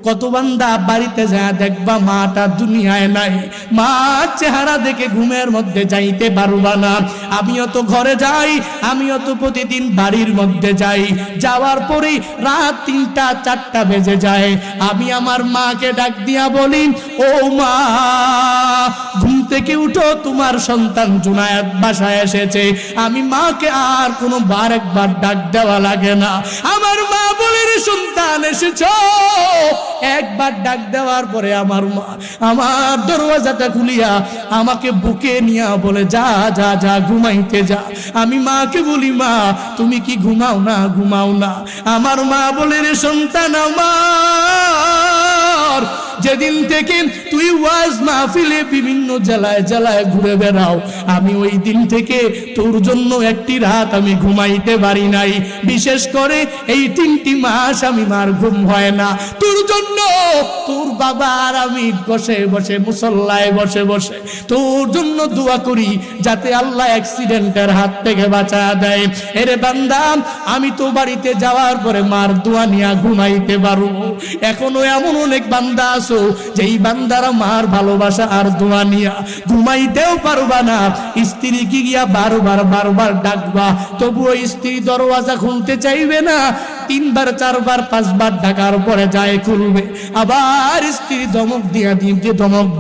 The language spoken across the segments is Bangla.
কত বান্দা বাড়িতে যায় দেখবা মাটা দুনিয়ায় নাই, মা চেহারা দেখে ঘুমের মধ্যে যাইতে পারবা না। আমিও তো ঘরে যাই, আমিও তো প্রতিদিন বাড়ির মধ্যে যাই, যাওয়ার পরে রাত 3টা 4টা বেজে যায়। আমি আমার মাকে ডাক দিয়া বলি, ও মা ঘুম থেকে উঠো, তোমার সন্তান জুনায়েদ বাসায় এসেছে। আমি মাকে আর কোনো বার একবার ডাক দেওয়া লাগে না। আমার মা বলে, রে সন্তান এসেছো, একবার ডাক দেওয়ার পরে আমার মা আমার দরওয়াজাটা খুলিয়া আমাকে বুকে নিয়া বলে, যা যা যা ঘুমাইতে যা। আমি মাকে বলি, মা তুমি কি ঘুমাও না? ঘুমাও না। আমার মা বলে, রে সন্তান আমার, যেদিন থেকে তুই ওয়াজ মাহফিলে বিভিন্ন জেলায় জেলায় ঘুরে বেড়াও, আমি ওই দিন থেকে তোর জন্য একটি রাত আমি ঘুমাইতে পারি নাই। বিশেষ করে এই 3টি মাস আমি মার ঘুম হয় না তোর জন্য। তোর বাবা আর আমি বসে বসে মুসল্লায় বসে বসে তোর জন্য দোয়া করি, যাতে আল্লাহ অ্যাক্সিডেন্টের হাত থেকে বাঁচা দেয়। এরে বান্দা, আমি তো বাড়িতে যাওয়ার পরে মার দোয়া নিয়ে ঘুমাইতে পারবো। এখনো এমন অনেক বান্দা আছো যেই বান্দারা মার ভালোবাসা আর দোয়া নিয়া ঘুমাইতেও পারবা না। স্ত্রী কি গিয়া বারবার বারবার ডাকবা, তবুও স্ত্রী দরওয়াজা খুলতে চাইবে না। 3বার 4বার 5বার ডাকার পরে যায় খুলবে, আবার স্ত্রী ধমক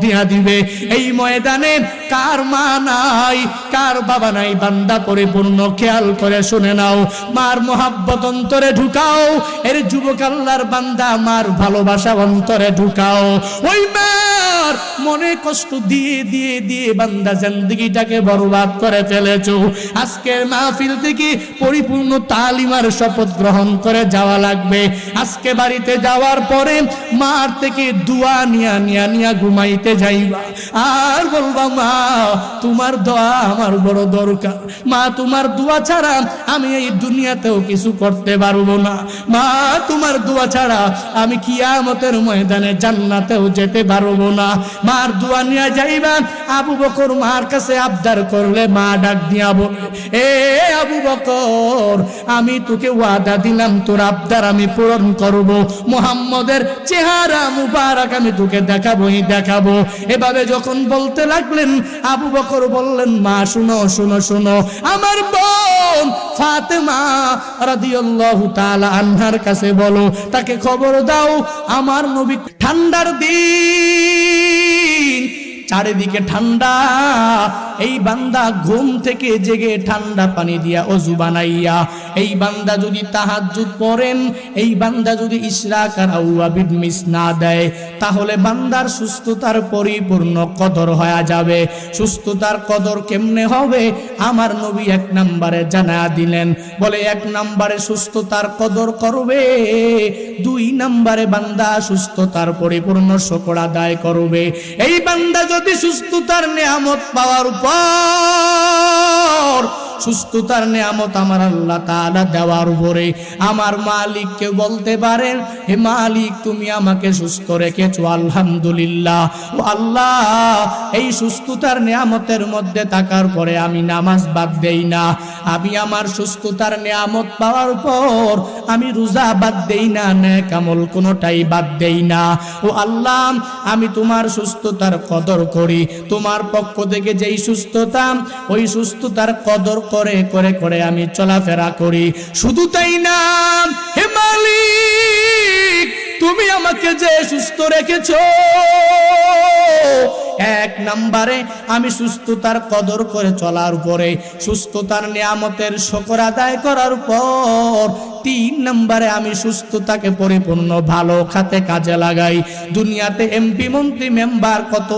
দিয়া দিবে। এই ময়দানে কার মা নাই, কার বাবা নাই, বান্দা পরিপূর্ণ খেয়াল করে শুনে নাও। মার মোহাব্বত অন্তরে ঢুকাও। এর যুবক আল্লাহর বান্দা, মার ভালোবাসা অন্তরে ঢুকাও। ওই মার মনে কষ্ট দিয়ে দিয়ে দিয়ে বান্দা জিন্দেগিটাকে বরবাদ করে ফেলেছো। আজকের মাহফিল থেকে পরিপূর্ণ তালিমার শপথ গ্রহণ করে যাওয়া লাগবে। আজকে বাড়িতে যাওয়ার পরে মার থেকে দোয়া নিয়া ঘুমাইতে যাইবা, আর বলবা, মা তোমার দোয়া আমার বড় দরকার। মা তোমার দোয়া ছাড়া আমি এই দুনিয়াতেও কিছু করতে পারবো না। মা তোমার দোয়া ছাড়া আমি কিয়ামতের ময়দানে জান্নাতেও যেতে পারবো না। মার দোয়া নিয়ে যাইবা। আবু বকর মার কাছে আবদার করলে মা ডাক দিয়া বলে, এ আবু বকর, আমি তোকে ওয়াদা দিলাম তোর আবদার আমি পূরণ করব। মুহাম্মদের চেহারা মুবারক আমি তোকে দেখাবোই দেখাবো। এভাবে যখন বলতে লাগলেন, আবু বকর বললেন, মা শুনো শুনো শুনো, আমার বোন ফাতেমা রাদিয়াল্লাহু তাআলা আনহার কাছে বলো, তাকে খবর দাও আমার নবী ঠান্ডার দিন, চারিদিকে ঠান্ডা, এই বান্দা ঘুম থেকে জেগে ঠান্ডা পানি দিয়া ওযু বানাইয়া, এই বান্দা যদি তাহাজ্জুদ পড়েন, এই বান্দা যদি ইশরাক আর আওয়াবিদ মিস না দেয়, তাহলে বান্দার সুস্থতার পরিপূর্ণ কদর হয়ে যাবে। সুস্থতার কদর কেমনে হবে? আমার নবী 1 নম্বরে জানা দিলেন, বলে 1 নম্বরে সুস্থতার কদর করবে, 2 নম্বরে বান্দা সুস্থতার পরিপূর্ণ শুকর আদায় করবে। এই বান্দা যদি সুস্থতার নিয়ামত পাওয়ার পর, সুস্থতার নিয়ামত আমার আল্লাহ তাআলা দেওয়ার পরে আমার মালিককে বলতে পারেন, হে মালিক তুমি আমাকে সুস্থ রেখেছো, আলহামদুলিল্লাহ। ও আল্লাহ, এই সুস্থতার নিয়ামতের মধ্যে থাকার পরে আমি নামাজ বাদ দেই না, আমি আমার সুস্থতার নিয়ামত পাওয়ার পর আমি রোজা বাদ দেই না, নেক আমল কোনোটাই বাদ দেই না। ও আল্লাহ, আমি তোমার সুস্থতার কদর করি, তোমার পক্ষ থেকে যেই সুস্থতা, ওই সুস্থতার কদর করে করে করে আমি চলাফেরা করি। শুধু তাই না, হে মালিক তুমি আমাকে যে সুস্থ রেখেছো, 1 নম্বরে আমি সুস্থতার কদর করে চলার পরে, সুস্থতার নিয়ামতের শুকর আদায় করার পর 3 নম্বরে আমি সুস্থতাকে পরিপূর্ণ ভালো খাতে কাজে লাগাই। দুনিয়াতে এমপি মন্ত্রী মেম্বার কত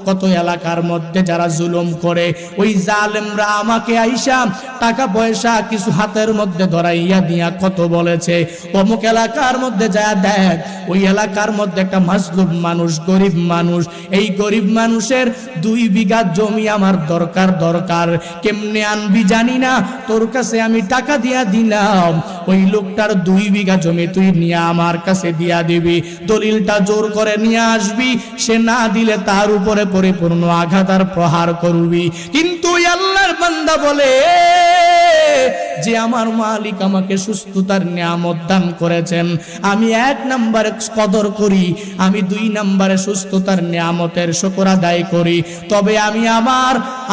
কত এলাকার মধ্যে যারা জুলুম করে, ওই জালেমরা আমাকে আইসা টাকা পয়সা কিছু হাতের মধ্যে ধরাইয়া দিয়া কত বলেছে, অমুক এলাকার মধ্যে যা দেখ, ওই এলাকার মধ্যে একটা মাজলুম মানুষ, গরিব মানুষ, এই গরিব মানুষের 2 বিঘা জমি আমার দরকার, কেমনে আনবি জানি না, তোর কাছে আমি টাকা দিয়া দিলাম, ওই লোকটার 2 বিঘা জমি তুই নিয়ে আমার কাছে দিয়া দিবি, দলিলটা জোর করে নিয়ে আসবি, সে না দিলে তার উপরে পরিপূর্ণ আঘাত আর প্রহার করবি। কিন্তু আল্লাহর বান্দা বলে, যে আমার মালিক আমাকে সুস্থতার নিয়ামত দান করেছেন, আমি 1 নম্বরে কদর করি, আমি 2 নম্বরে সুস্থতার নিয়ামতের শুকর আদায় করি। তবে আমি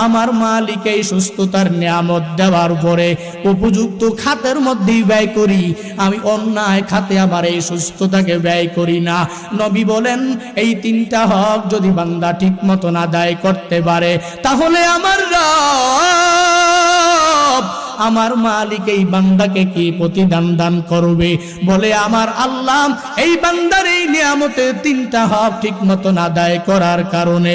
আমার মালিক এই সুস্থতার নিয়ামত দেওয়ার পরে উপযুক্ত খাতের মধ্যেই ব্যয় করি, আমি অন্যায় খাতে আমার এই সুস্থতাকে ব্যয় করি না। নবী বলেন এই 3টা হক যদি বান্দা ঠিক মতন আদায় করতে পারে, তাহলে আমার রব, আমার মালিক এই বান্দাকে কি প্রতিদান দান করবে? বলে আমার আল্লাহ এই বান্দার এই নিয়ামতের 3টা হক ঠিক মতন আদায় করার কারণে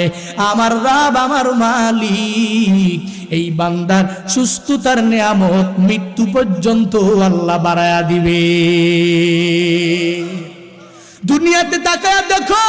আমার রব, আমার মালিক এই বান্দার সুস্থতার নিয়ামত মৃত্যু পর্যন্ত আল্লাহ বাড়ায়া দিবে। দুনিয়াতে তাকায় দেখো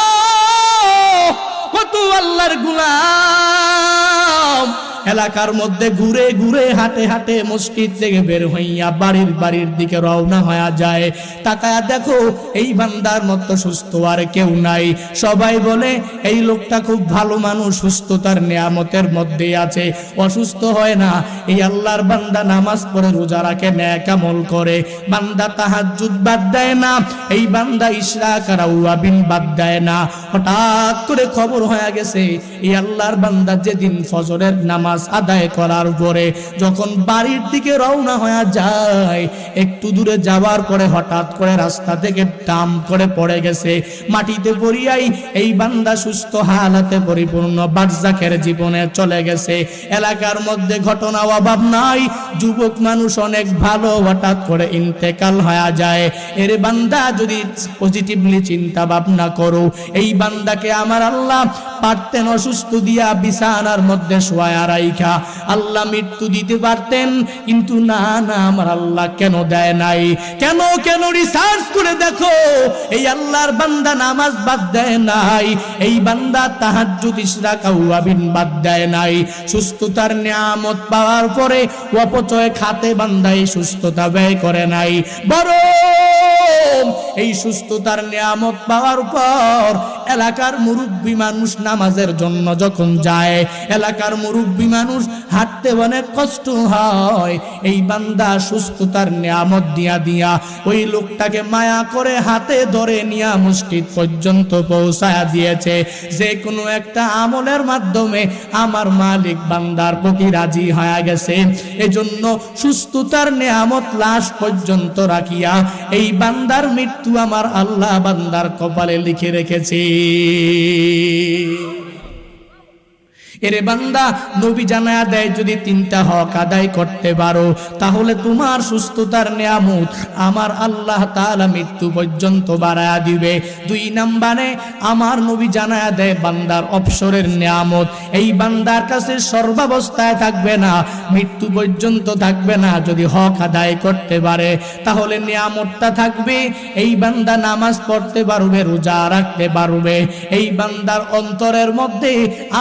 কত আল্লাহর গোলাম এলাকার মধ্যে ঘুরে ঘুরে হাঁটে হাঁটে মসজিদ থেকে বের হইয়া বাড়ির দিকে রওনা হয়ে যায়। তাকায়া দেখো এই বান্দার মতো সুস্থ আর কেউ নাই। সবাই বলে এই লোকটা খুব ভালো মানুষ, সুস্থতার নিয়ামতের মধ্যে আছে, অসুস্থ হয় না। এই আল্লাহর বান্দা নামাজ পড়ে, রোজা রাখে, নেক আমল করে, বান্দা তাহাজ্জুদ বাদ দেয় না, এই বান্দা ইশরাক আর আওয়াবিন বাদ দেয় না। হঠাৎ করে খবর হয়ে গেছে এই আল্লাহর বান্দা যেদিন ফজরের নামাজ আদায় করার পরে যখন বাড়ির দিকে রওনা হয়ে যায়, একটু দূরে যাওয়ার পরে হঠাৎ করে রাস্তা থেকে টাম করে পড়ে গেছে, মাটিতে পড়িয়াই এই বান্দা সুস্থ হালাতে পরিপূর্ণ বারজাখের জীবনে চলে গেছে। এলাকার মধ্যে ঘটনা অভাব নাই, যুবক মানুষ অনেক ভালো, হঠাৎ করে ইন্তেকাল হয়ে যায়। এর বান্দা যদি পজিটিভলি চিন্তা ভাবনা করো, এই বান্দাকে আমার আল্লাহ পারতেন অসুস্থ দিয়া বিছানার মধ্যে শোয়া রাইখা আল্লাহ মৃত্যু দিতে পারতেন, কিন্তু না, আমার আল্লাহ কেন দেয় নাই? কেন রিসার্চ করে দেখো, এই আল্লাহর বান্দা নামাজ বাদ দেয় নাই, এই বান্দা তাহাজ্জুদ ইশরাক আওয়াবিন বাদ দেয় নাই। সুস্থতার নিয়ামত পাওয়ার পরে অপচয় খাতে বান্দা এই সুস্থতা ব্যয় করে নাই, বরং এই সুস্থতার নিয়ামত পাওয়ার পর এলাকার মুরব্বী মানুষ নামাজের জন্য যখন যায়, এলাকার মুরব্বী মানুষ হাঁটতে অনেক কষ্ট হয়, এই বান্দা সুস্থতার নিয়ামত দিয়া ওই লোকটাকে মায়া করে হাতে ধরে নিয়া মসজিদ পর্যন্ত পৌঁছায়া দিয়েছে। যে কোনো একটা আমলের মাধ্যমে আমার মালিক বান্দার প্রতি রাজি হয়ে গেছে। এজন্য সুস্থতার নিয়ামত লাশ পর্যন্ত রাখিয়া এই বান্দার মৃত্যু আমার আল্লাহ বান্দার কপালে লিখে রেখেছে। এরে বান্দা, নবী জানায়া দেয় যদি 3টা হক আদায় করতে পারো তাহলে তোমার সুস্থতার নিয়ামত আমার আল্লাহ তাআলা মৃত্যু পর্যন্ত বাড়ায়া দিবে। 2 নম্বরে আমার নবী জানায়া দেয় বান্দার অবসরের নিয়ামত এই বান্দার কাছে সর্বাবস্থায় থাকবে না, মৃত্যু পর্যন্ত থাকবে না। যদি হক আদায় করতে পারে তাহলে নিয়ামতটা থাকবে, এই বান্দা নামাজ পড়তে পারবে, রোজা রাখতে পারবে, এই বান্দার অন্তরের মধ্যে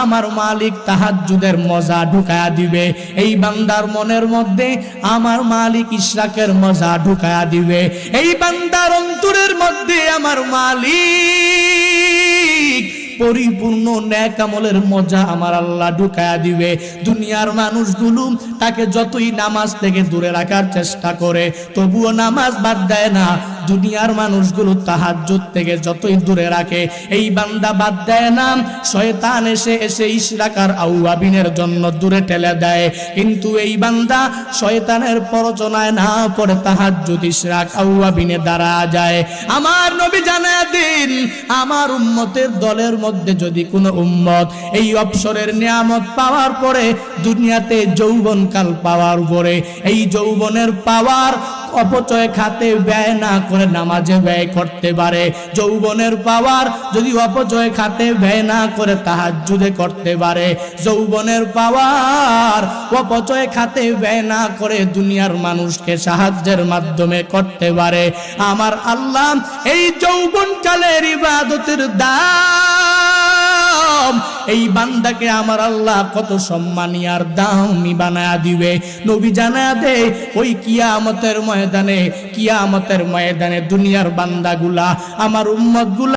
আমার মালিক তাহাজ্জুদের মজা ঢুকায়া দিবে, এই বান্দার মনের মধ্যে আমার মালিক ইশরাকের মজা ঢুকায়া দিবে, এই বান্দার অন্তরের মধ্যে আমার মালিক পরিপূর্ণ নেক আমলের মজা আমার আল্লাহ ঢুকায়া দিবে। দুনিয়ার মানুষগুলো তাকে যতই নামাজ থেকে দূরে রাখার চেষ্টা করে তবুও নামাজ বাদ দেয় না। দুনিয়ার মানুষগুলো তাহাজ্জুদ থেকে যতই দূরে রাখে এই বান্দা বাদ দেয় না। শয়তান এসে ইশরাক আর আওয়াবিনের জন্য দূরে ঠেলে দেয়, কিন্তু এই বান্দা শয়তানের প্ররোচনায় না পড়ে তাহাজ্জুদ ইশরাক আওয়াবিনে দাঁড়া যায়। আমার নবী জানায়া দিন, আমার উম্মতের দলের মধ্যে যদি কোনো উম্মত এই অবসরের নিয়ামত পাওয়ার পরে দুনিয়াতে যৌবনকাল পাওয়ার পরে এই যৌবনের পাওয়ার অপচয় খাতে ব্যয় না করে নামাজে ব্যয় করতে পারে, যৌবনের পাওয়ার যদি অপচয় খাতে ব্যয় না করে তাহাজ্জুদে করতে পারে, যৌবনের পাওয়ার অপচয় খাতে ব্যয় না করে দুনিয়ার মানুষকে সাহায্যের মাধ্যমে করতে পারে, আমার আল্লাহ এই যৌবনকালের ইবাদতের দাম এই বান্দাকে আমার আল্লাহ কত সম্মানী আর দামি বানায়া দিবে। নবী জানায়া দেয় ওই কিয়ামতের ময়দানে দুনিয়ার বান্দাগুলা আমার উম্মতগুলা